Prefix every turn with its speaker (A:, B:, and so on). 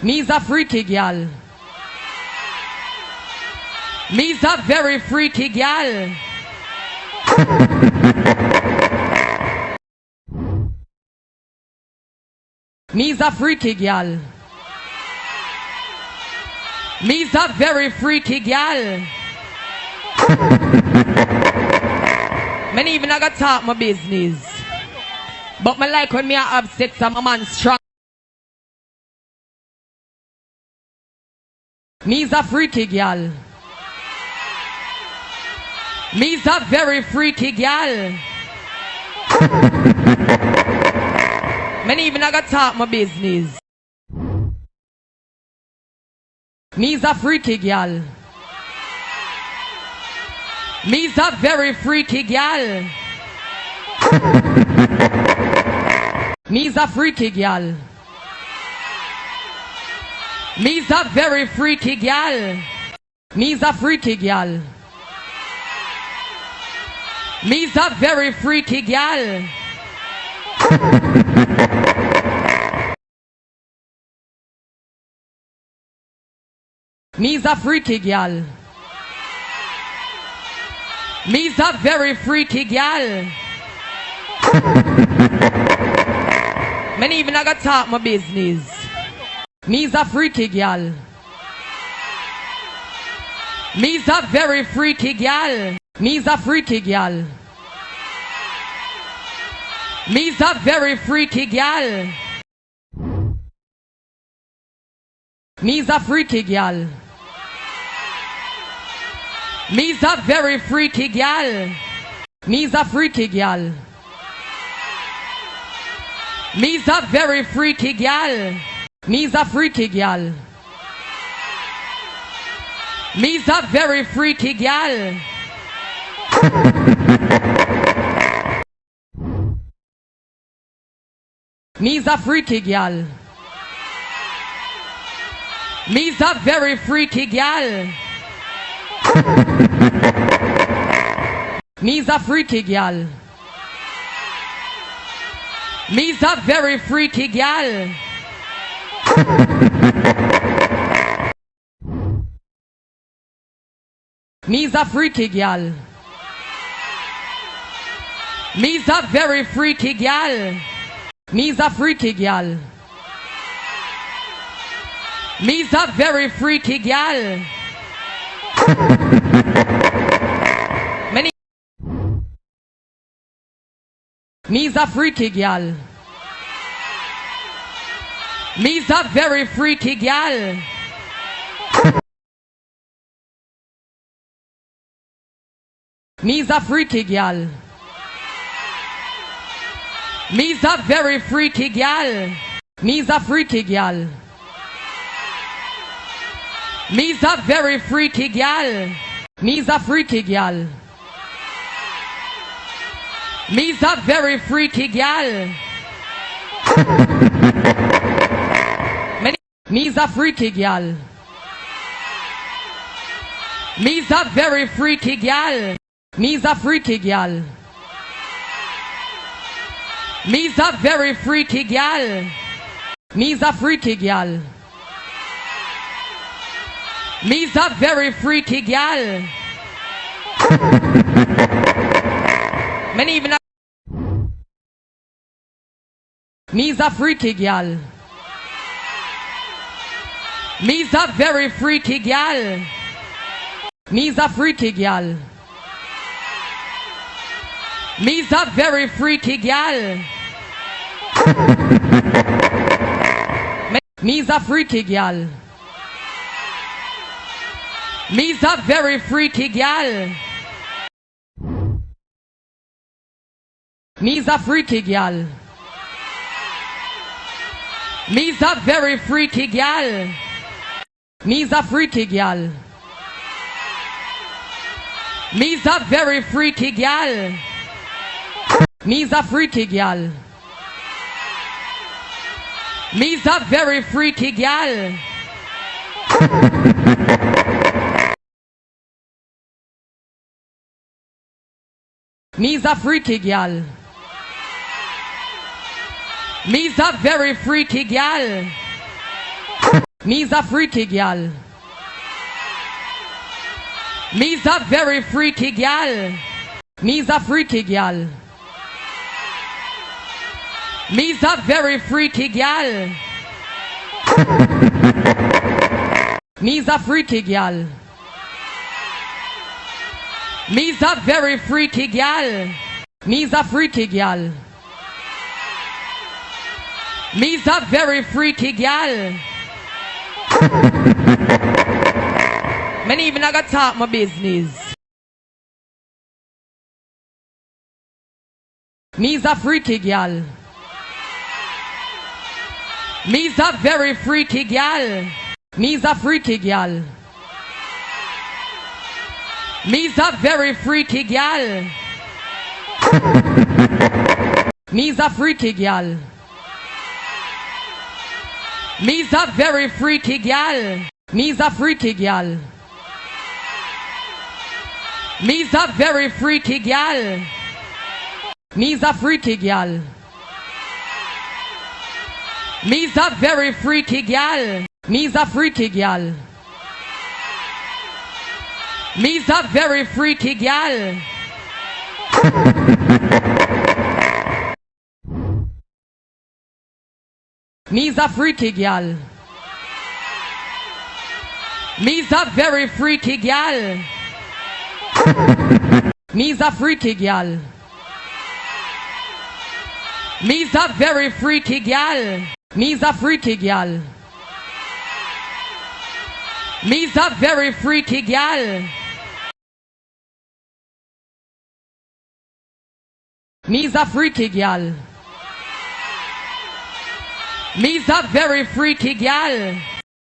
A: Me's a freaky gal. Me's a very freaky gal. Me's a freaky gal. Me's a very freaky gal. Man even I got talk my business. But me like when me are upset some man strong. Me's a freaky gal. Me's a very freaky gal. Man even I got talk my business. Me's a freaky gal. Me's a very freaky gal. Me's a freaky gal. Me's a very freaky gal. Me's a freaky gal. Me's a very freaky gal. Me's a freaky gal. Me's a very freaky gal. Man even I got talk my business. Me's a freaky gal. Me's a very freaky gal. Me's a freaky gal. Me's a very freaky gal. Me's a freaky gal. Me's a very freaky gal. Me's a freaky gal. Me's a very freaky gal. Me's a freaky gal. Me's a very freaky gal. Me's a freaky gal. Me's a very freaky gal. Me's a freaky gal. Me's a very freaky gal. Me's a freaky gal. Me's a very freaky gal. Me's a freaky gal. Me's a very freaky gal. Many. Me's a freaky gal. Me's a very freaky gal. Me's a freaky gal. Me's a very freaky gal. Me's a freaky gal. Me's a very freaky gal. Me's a freaky gal. Me's a very freaky gal. Me's a freaky gal. Me's a very freaky gal. Me's a freaky gal. Me's a very freaky gal. Me's a freaky gal. Me's a very freaky gal. Man even Me's a freaky gal. Me's a very freaky gal. Me's a freaky gal. Me's a very freaky gal. Me's a freaky gal. Me's a very freaky gal. Me's a freaky gal. Me's a very freaky gal. Me's a freaky gal. Me's a very freaky gal. Me's a freaky gal. Me's a very freaky gal. Me's a freaky gal. Me's a very freaky gal. Me's a freaky gal. Me's a very freaky gal. Me's a freaky gal. Me's a very freaky gal. Me's a freaky gal. Me's a very freaky gal. Me's a freaky gal. Me's a very freaky gal. Man even I got talk my business. Me's a freaky gal. Me's a very freaky gal. Me's a freaky gal. Me's a very freaky gal. Me's a freaky gal. Me's a very freaky gal. Me's a freaky gal. Me's a very freaky gal. Me's a freaky gal. Me's a very freaky gal. Me's a freaky gal. Me's a very freaky gal. Me's a freaky gal. Me's a very freaky gal. Me's a freaky gal. Me's a very freaky gal. Me's a freaky gal. Me's a very freaky gal. Me's a freaky gal. Me's a very freaky gal.